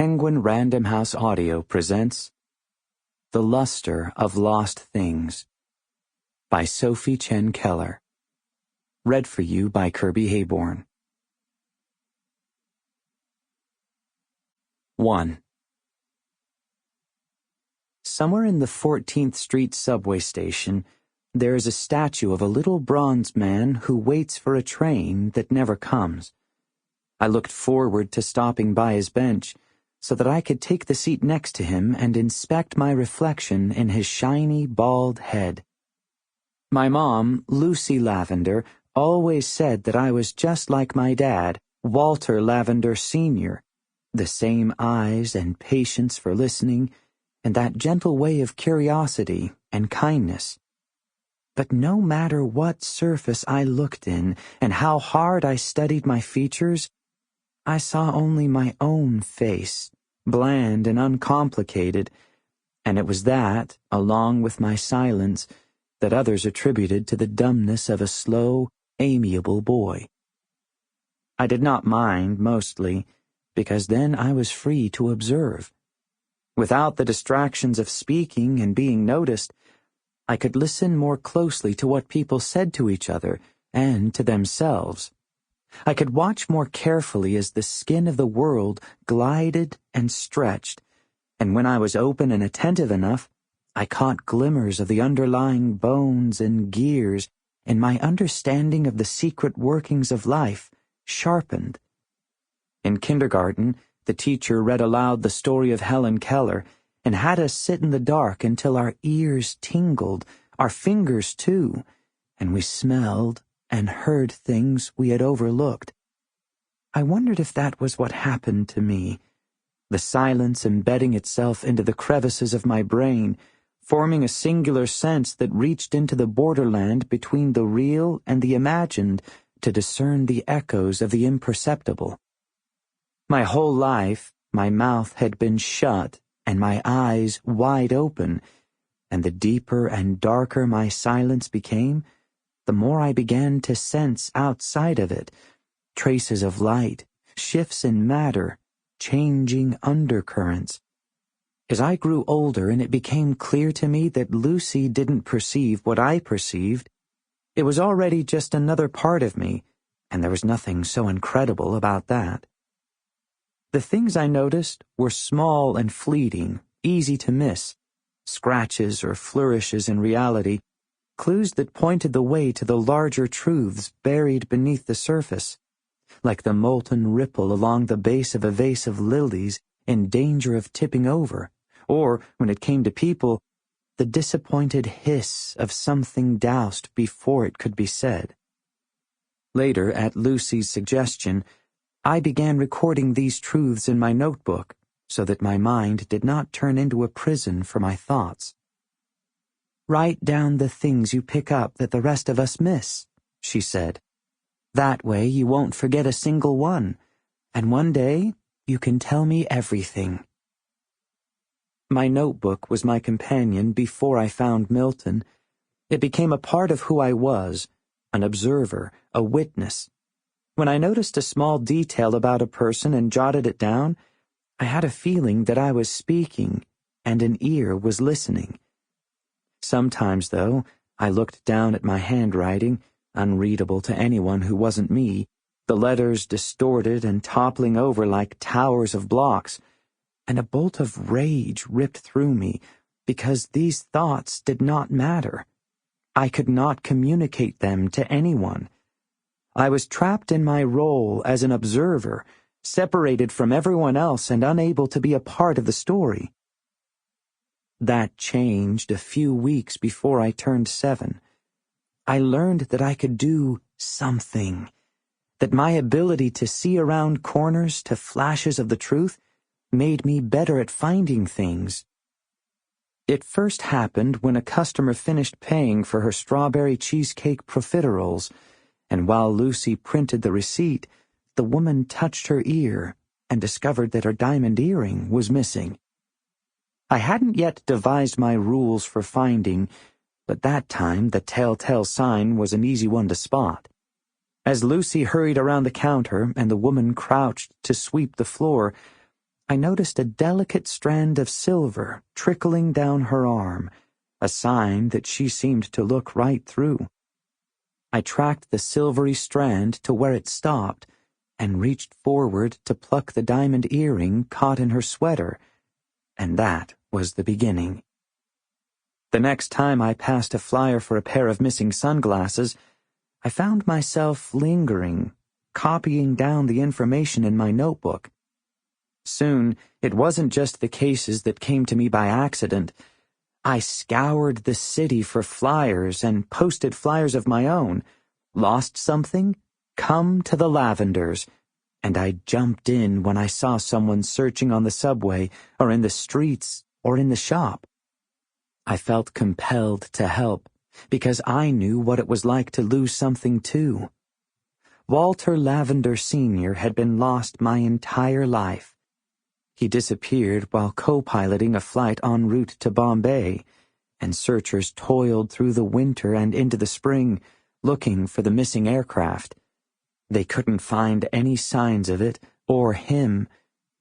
Penguin Random House Audio presents The Luster of Lost Things by Sophie Chen Keller. Read for you by Kirby Heyborne. 1. Somewhere in the 14th Street subway station, there is a statue of a little bronze man who waits for a train that never comes. I looked forward to stopping by his bench so that I could take the seat next to him and inspect my reflection in his shiny, bald head. My mom, Lucy Lavender, always said that I was just like my dad, Walter Lavender Jr., the same eyes and patience for listening, and that gentle way of curiosity and kindness. But no matter what surface I looked in and how hard I studied my features, I saw only my own face, bland and uncomplicated, and it was that, along with my silence, that others attributed to the dumbness of a slow, amiable boy. I did not mind, mostly, because then I was free to observe. Without the distractions of speaking and being noticed, I could listen more closely to what people said to each other and to themselves. I could watch more carefully as the skin of the world glided and stretched, and when I was open and attentive enough, I caught glimmers of the underlying bones and gears, and my understanding of the secret workings of life sharpened. In kindergarten, the teacher read aloud the story of Helen Keller and had us sit in the dark until our ears tingled, our fingers too, and we smelled and heard things we had overlooked. I wondered if that was what happened to me, the silence embedding itself into the crevices of my brain, forming a singular sense that reached into the borderland between the real and the imagined to discern the echoes of the imperceptible. My whole life, my mouth had been shut and my eyes wide open, and the deeper and darker my silence became, the more I began to sense outside of it, traces of light, shifts in matter, changing undercurrents. As I grew older and it became clear to me that Lucy didn't perceive what I perceived, it was already just another part of me, and there was nothing so incredible about that. The things I noticed were small and fleeting, easy to miss, scratches or flourishes in reality, clues that pointed the way to the larger truths buried beneath the surface, like the molten ripple along the base of a vase of lilies in danger of tipping over, or, when it came to people, the disappointed hiss of something doused before it could be said. Later, at Lucy's suggestion, I began recording these truths in my notebook so that my mind did not turn into a prison for my thoughts. "Write down the things you pick up that the rest of us miss," she said. "That way you won't forget a single one, and one day you can tell me everything." My notebook was my companion before I found Milton. It became a part of who I was, an observer, a witness. When I noticed a small detail about a person and jotted it down, I had a feeling that I was speaking and an ear was listening. Sometimes, though, I looked down at my handwriting, unreadable to anyone who wasn't me, the letters distorted and toppling over like towers of blocks, and a bolt of rage ripped through me because these thoughts did not matter. I could not communicate them to anyone. I was trapped in my role as an observer, separated from everyone else and unable to be a part of the story. That changed a few weeks before I turned 7. I learned that I could do something, that my ability to see around corners to flashes of the truth made me better at finding things. It first happened when a customer finished paying for her strawberry cheesecake profiteroles, and while Lucy printed the receipt, the woman touched her ear and discovered that her diamond earring was missing. I hadn't yet devised my rules for finding, but that time the telltale sign was an easy one to spot. As Lucy hurried around the counter and the woman crouched to sweep the floor, I noticed a delicate strand of silver trickling down her arm, a sign that she seemed to look right through. I tracked the silvery strand to where it stopped and reached forward to pluck the diamond earring caught in her sweater, and that was the beginning. The next time I passed a flyer for a pair of missing sunglasses, I found myself lingering, copying down the information in my notebook. Soon, it wasn't just the cases that came to me by accident. I scoured the city for flyers and posted flyers of my own. Lost something? Come to the Lavenders. And I jumped in when I saw someone searching on the subway, or in the streets, or in the shop. I felt compelled to help, because I knew what it was like to lose something too. Walter Lavender Sr. had been lost my entire life. He disappeared while co-piloting a flight en route to Bombay, and searchers toiled through the winter and into the spring, looking for the missing aircraft. They couldn't find any signs of it, or him,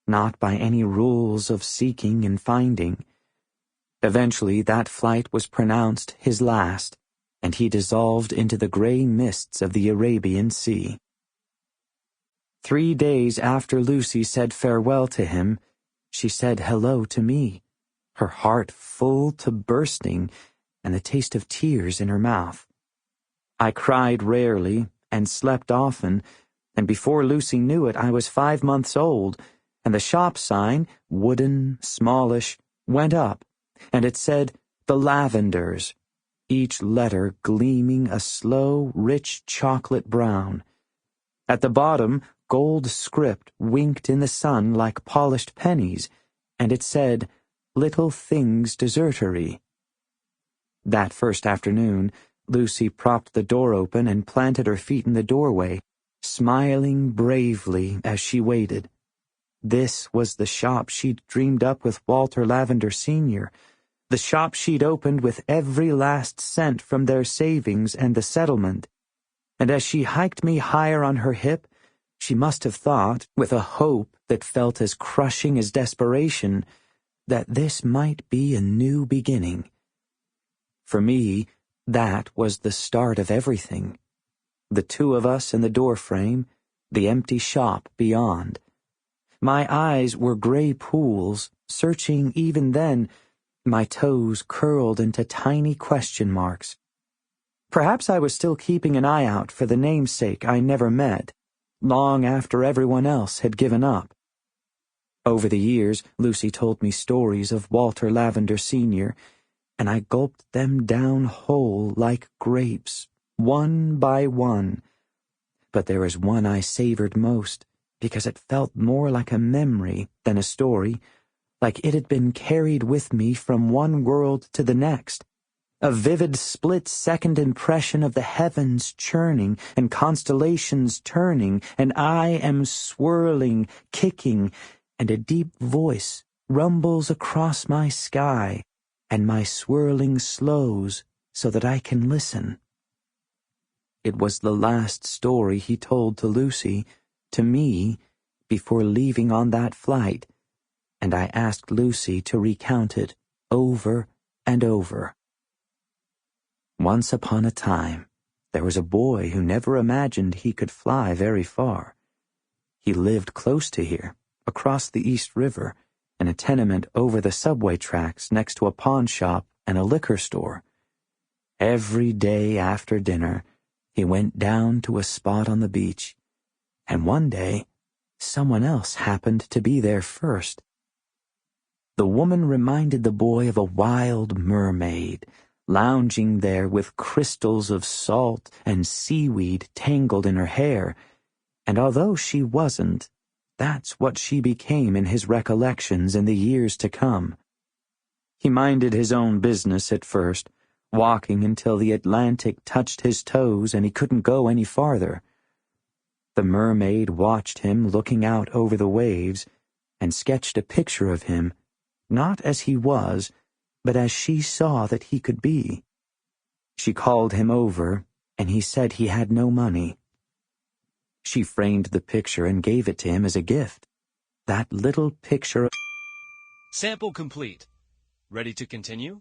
not by any rules of seeking and finding. Eventually, that flight was pronounced his last, and he dissolved into the gray mists of the Arabian Sea. 3 days after Lucy said farewell to him, she said hello to me, her heart full to bursting and the taste of tears in her mouth. I cried rarely and slept often, and before Lucy knew it, I was 5 months old, and the shop sign, wooden, smallish, went up, and it said, "The Lavenders," each letter gleaming a slow, rich chocolate brown. At the bottom, gold script winked in the sun like polished pennies, and it said, "Little Things Desertery." That first afternoon, Lucy propped the door open and planted her feet in the doorway, smiling bravely as she waited. This was the shop she'd dreamed up with Walter Lavender Sr., the shop she'd opened with every last cent from their savings and the settlement. And as she hiked me higher on her hip, she must have thought, with a hope that felt as crushing as desperation, that this might be a new beginning. For me, that was the start of everything. The two of us in the doorframe, the empty shop beyond. My eyes were gray pools, searching even then, my toes curled into tiny question marks. Perhaps I was still keeping an eye out for the namesake I never met, long after everyone else had given up. Over the years, Lucy told me stories of Walter Lavender Sr., and I gulped them down whole like grapes, one by one. But there was one I savored most, because it felt more like a memory than a story, like it had been carried with me from one world to the next, a vivid split-second impression of the heavens churning and constellations turning, and I am swirling, kicking, and a deep voice rumbles across my sky, and my swirling slows so that I can listen. It was the last story he told to Lucy, to me, before leaving on that flight, and I asked Lucy to recount it over and over. Once upon a time, there was a boy who never imagined he could fly very far. He lived close to here, across the East River, in a tenement over the subway tracks next to a pawn shop and a liquor store. Every day after dinner, he went down to a spot on the beach, and one day, someone else happened to be there first. The woman reminded the boy of a wild mermaid, lounging there with crystals of salt and seaweed tangled in her hair, and although she wasn't, that's what she became in his recollections in the years to come. He minded his own business at first, walking until the Atlantic touched his toes and he couldn't go any farther. The mermaid watched him looking out over the waves and sketched a picture of him, not as he was, but as she saw that he could be. She called him over, and he said he had no money. She framed the picture and gave it to him as a gift. that little picture. Sample complete. Ready to continue?